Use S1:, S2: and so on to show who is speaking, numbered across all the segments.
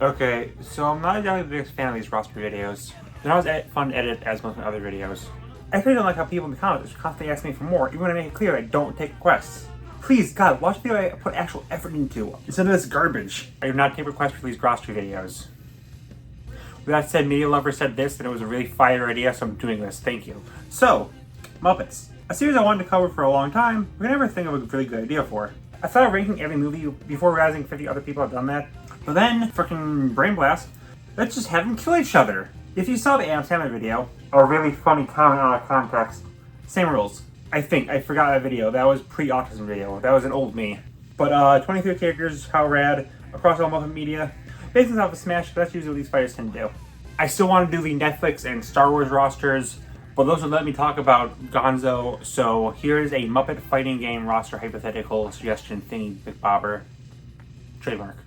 S1: Okay, so I'm not exactly the biggest fan of these roster videos. They're not as fun to edit as most of my other videos. I really don't like how people in the comments constantly ask me for more, even when I make it clear I don't take requests. Please, God, watch the video I put actual effort into, instead of this garbage. I do not take requests for these roster videos. With that said, Media Lover said this, and it was a really fire idea, so I'm doing this. Thank you. So, Muppets. A series I wanted to cover for a long time, but I never think of a really good idea for. I thought of ranking every movie before realizing 50 other people have done that. But then, frickin' Brain Blast, let's just have them kill each other. If you saw the Adam Sandler video, a really funny comment out of context, same rules. I think, I forgot that video. That was pre-autism video. That was an old me. But 23 characters, how rad, across all Muppet media. Based off of Smash, that's usually what these fighters tend to do. I still want to do the Netflix and Star Wars rosters, but those would let me talk about Gonzo, so here's a Muppet fighting game roster hypothetical suggestion thingy, Big Bobber. Trademark.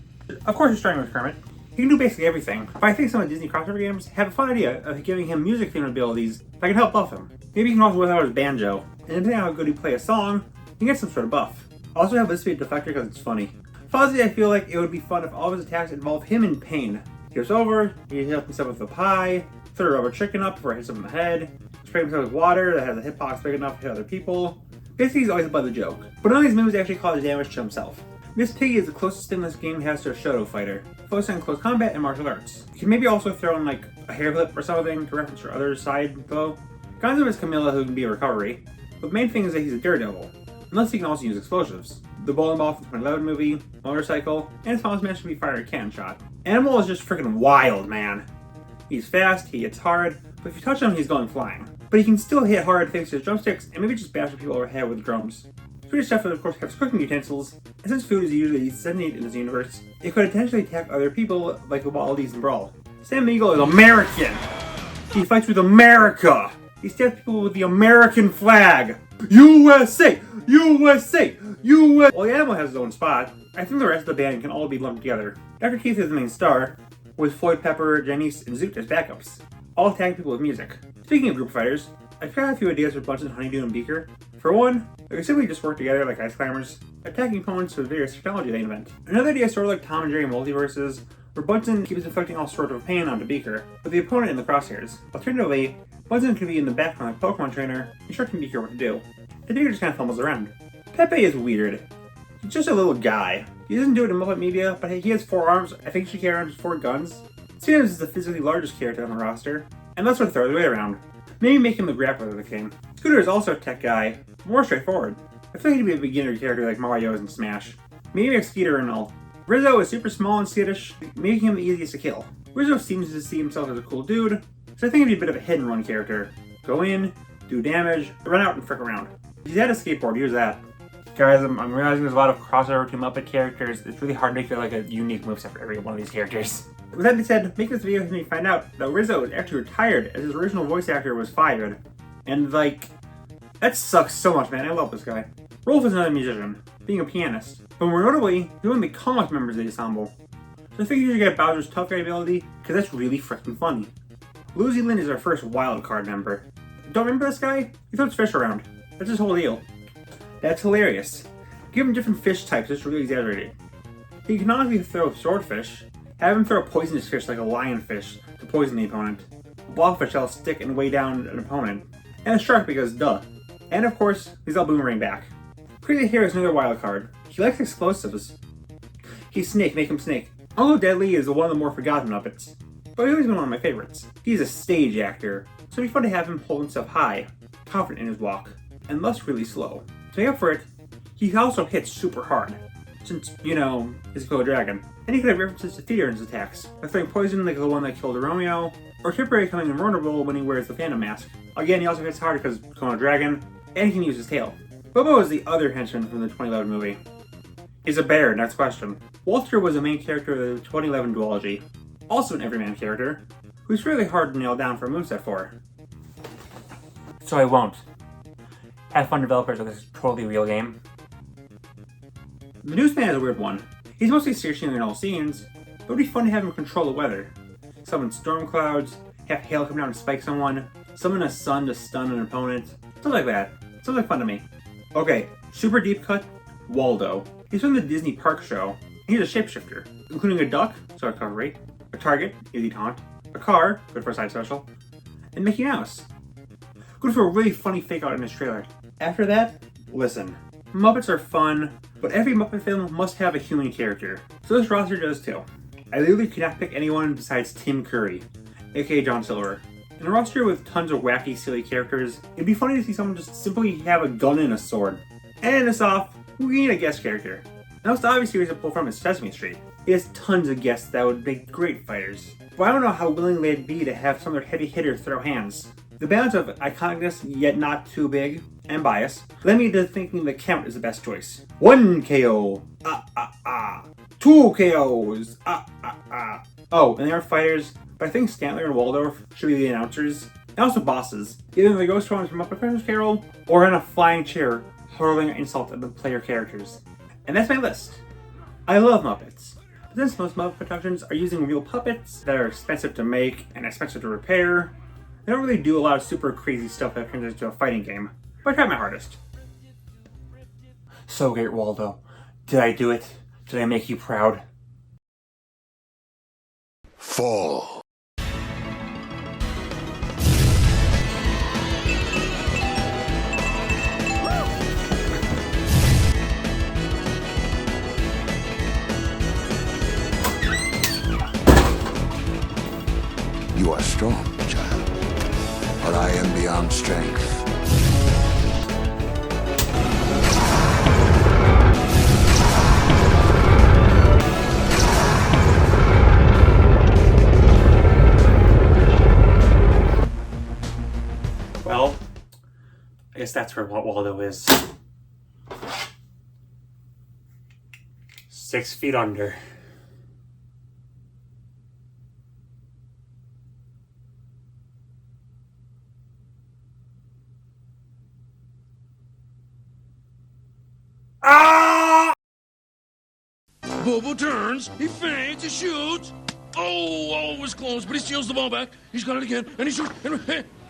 S1: Of course, you're starting with Kermit. He can do basically everything, but I think some of the Disney crossover games have a fun idea of giving him music themed abilities that can help buff him. Maybe he can also whip out his banjo, and depending on how good he play a song, he can get some sort of buff. I also have this to be a Deflector because it's funny. Fozzie, I feel like it would be fun if all of his attacks involve him in pain. He goes over, he hits himself with a pie, throw a rubber chicken up before it hits him in the head, spray himself with water that has a hitbox big enough to hit other people. Basically, he's always above the joke. But none of these moves actually cause damage to himself. Miss Piggy is the closest thing this game has to a Shoto fighter, focusing on close combat and martial arts. You can maybe also throw in like a hair flip or something to reference your other side though. Gonzo is Camilla, who can be a recovery, but the main thing is that he's a daredevil, unless he can also use explosives. The bowling ball from the 2011 movie, motorcycle, and his final smash can be fired a cannon shot. Animal is just freaking wild, man. He's fast, he hits hard, but if you touch him, he's going flying. But he can still hit hard thanks to his drumsticks and maybe just bash people over the head with drums. Swedish Chef, of course, has cooking utensils, and since food is usually sentient in this universe, it could intentionally attack other people like the Waldies and Brawl. Sam Eagle is American! He fights with America! He stabs people with the American flag! USA! USA! USA! While the animal has his own spot, I think the rest of the band can all be lumped together. Dr. Keith is the main star, with Floyd Pepper, Janice, and Zoot as backups, all attacking people with music. Speaking of group fighters, I've got a few ideas for Bunsen, Honeydew, and Beaker. For one, they could simply just work together like ice climbers, attacking opponents with various technology they invent. Another idea is sort of like Tom and Jerry multiverses, where Bunsen keeps inflicting all sorts of pain onto Beaker, with the opponent in the crosshairs. Alternatively, Bunsen can be in the background like Pokemon trainer, instructing Beaker what to do. And Beaker just kind of fumbles around. Pepe is weird. He's just a little guy. He doesn't do it in Muppet media, but he has 4 arms, I think she carries 4 guns. Sims is the physically largest character on the roster, and let's sort of throw the weight around. Maybe make him the grappler of the king. Scooter is also a tech guy, more straightforward. I feel like he'd be a beginner character like Mario is in Smash. Maybe make Skeeter and all. Rizzo is super small and skittish, making him the easiest to kill. Rizzo seems to see himself as a cool dude, so I think he'd be a bit of a hit and run character. Go in, do damage, run out and frick around. If he's at a skateboard, use that. Guys, I'm realizing there's a lot of crossover to Muppet characters. It's really hard to make like a unique moveset for every one of these characters. With that being said, make this video helps me find out that Rizzo is actually retired as his original voice actor was fired. And like, that sucks so much, man. I love this guy. Rolf is another musician, being a pianist. But more notably, he's one of the comic members of the ensemble. So I figured you should get Bowser's tough guy ability, because that's really freaking funny. Lucy Lynn is our first wild card member. Don't remember this guy? He throws fish around. That's his whole deal. That's hilarious. Give him different fish types, it's really exaggerated. He can canonically throw swordfish, have him throw a poisonous fish like a lionfish to poison the opponent, a blobfish that'll stick and weigh down an opponent, and a shark because duh. And of course, he's all boomerang back. Crazy Hair is another wild card. He likes explosives. He's Snake, make him Snake. Although Deadly is one of the more forgotten Muppets, but he's always been one of my favorites. He's a stage actor, so it'd be fun to have him hold himself high, confident in his walk, and thus really slow. To make up for it, he also hits super hard, since, you know, he's a dragon. And he could have references to theater in his attacks, like throwing poison like the one that killed Romeo, or Tipper becoming invulnerable when he wears the Phantom Mask. Again, he also hits hard because Kono Dragon, and he can use his tail. Bobo is the other henchman from the 2011 movie. He's a bear, next question. Walter was the main character of the 2011 duology, also an everyman character, who's really hard to nail down for a moveset for. So I won't. Have fun, developers, of this totally real game. The Newsman is a weird one. He's mostly stationary in all scenes, but it would be fun to have him control the weather. Summon storm clouds, have hail come down and spike someone, summon a sun to stun an opponent, something like that. Sounds like fun to me. Okay, super deep cut, Waldo. He's from the Disney Park show, He's a shapeshifter, including a duck, so recovery, a target, easy taunt, a car, good for a side special, and Mickey Mouse. Good for a really funny fake out in his trailer. After that, listen. Muppets are fun, but every Muppet film must have a human character. So this roster does too. I literally cannot pick anyone besides Tim Curry, aka John Silver. In a roster with tons of wacky, silly characters, it'd be funny to see someone just simply have a gun and a sword. And end this off, we need a guest character. The most obvious series to pull from is Sesame Street. It has tons of guests that would make great fighters, but I don't know how willing they'd be to have some of their heavy hitters throw hands. The balance of iconicness, yet not too big, and bias, led me to thinking the Count is the best choice. 1 KO, 2 KOs, Oh, and they are fighters, but I think Statler and Waldorf should be the announcers, and also bosses, either the ghost ones from Muppet Christmas Carol, or in a flying chair, hurling insult at the player characters. And that's my list. I love Muppets, but since most Muppet productions are using real puppets that are expensive to make and expensive to repair, they don't really do a lot of super crazy stuff that turns into a fighting game, but I tried my hardest. So great, Waldo. Did I do it? Did I make you proud?
S2: Fall. You are strong, child, but I am beyond strength.
S1: Well, I guess that's where Waldo is. 6 feet under. Ah!
S3: Bobo turns, he feints, he shoots. Oh, it was close, but he steals the ball back. He's got it again, and he shoots. And